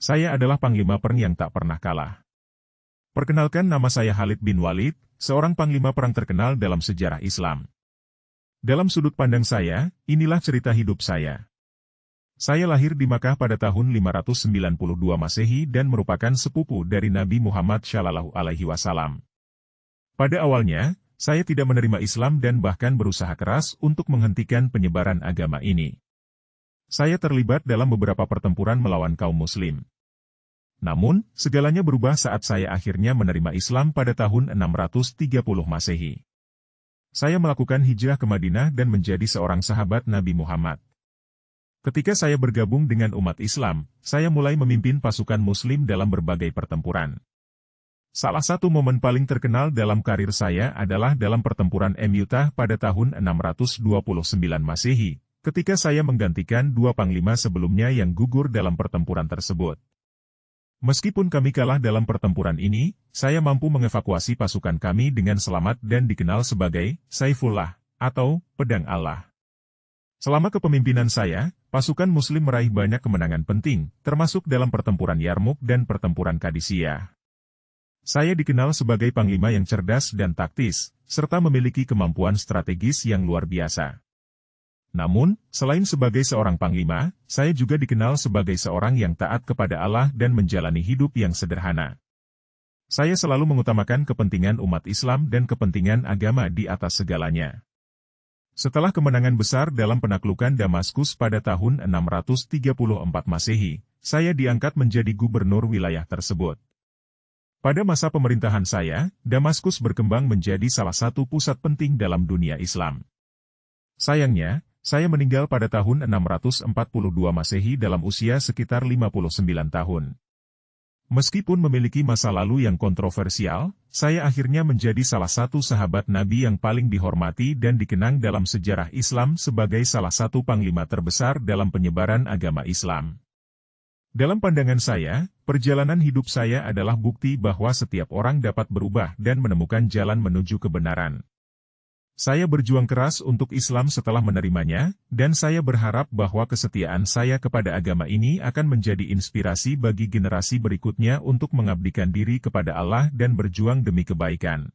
Saya adalah panglima perang yang tak pernah kalah. Perkenalkan, nama saya Khalid bin Walid, seorang panglima perang terkenal dalam sejarah Islam. Dalam sudut pandang saya, inilah cerita hidup saya. Saya lahir di Makkah pada tahun 592 Masehi dan merupakan sepupu dari Nabi Muhammad Shallallahu Alaihi Wasallam. Pada awalnya, saya tidak menerima Islam dan bahkan berusaha keras untuk menghentikan penyebaran agama ini. Saya terlibat dalam beberapa pertempuran melawan kaum Muslim. Namun, segalanya berubah saat saya akhirnya menerima Islam pada tahun 630 Masehi. Saya melakukan hijrah ke Madinah dan menjadi seorang sahabat Nabi Muhammad. Ketika saya bergabung dengan umat Islam, saya mulai memimpin pasukan Muslim dalam berbagai pertempuran. Salah satu momen paling terkenal dalam karir saya adalah dalam pertempuran Mu'tah pada tahun 629 Masehi, ketika saya menggantikan dua panglima sebelumnya yang gugur dalam pertempuran tersebut. Meskipun kami kalah dalam pertempuran ini, saya mampu mengevakuasi pasukan kami dengan selamat dan dikenal sebagai Saifullah, atau Pedang Allah. Selama kepemimpinan saya, pasukan Muslim meraih banyak kemenangan penting, termasuk dalam pertempuran Yarmuk dan pertempuran Qadisiyah. Saya dikenal sebagai panglima yang cerdas dan taktis, serta memiliki kemampuan strategis yang luar biasa. Namun, selain sebagai seorang panglima, saya juga dikenal sebagai seorang yang taat kepada Allah dan menjalani hidup yang sederhana. Saya selalu mengutamakan kepentingan umat Islam dan kepentingan agama di atas segalanya. Setelah kemenangan besar dalam penaklukan Damaskus pada tahun 634 Masehi, saya diangkat menjadi gubernur wilayah tersebut. Pada masa pemerintahan saya, Damaskus berkembang menjadi salah satu pusat penting dalam dunia Islam. Sayangnya, saya meninggal pada tahun 642 Masehi dalam usia sekitar 59 tahun. Meskipun memiliki masa lalu yang kontroversial, saya akhirnya menjadi salah satu sahabat Nabi yang paling dihormati dan dikenang dalam sejarah Islam sebagai salah satu panglima terbesar dalam penyebaran agama Islam. Dalam pandangan saya, perjalanan hidup saya adalah bukti bahwa setiap orang dapat berubah dan menemukan jalan menuju kebenaran. Saya berjuang keras untuk Islam setelah menerimanya, dan saya berharap bahwa kesetiaan saya kepada agama ini akan menjadi inspirasi bagi generasi berikutnya untuk mengabdikan diri kepada Allah dan berjuang demi kebaikan.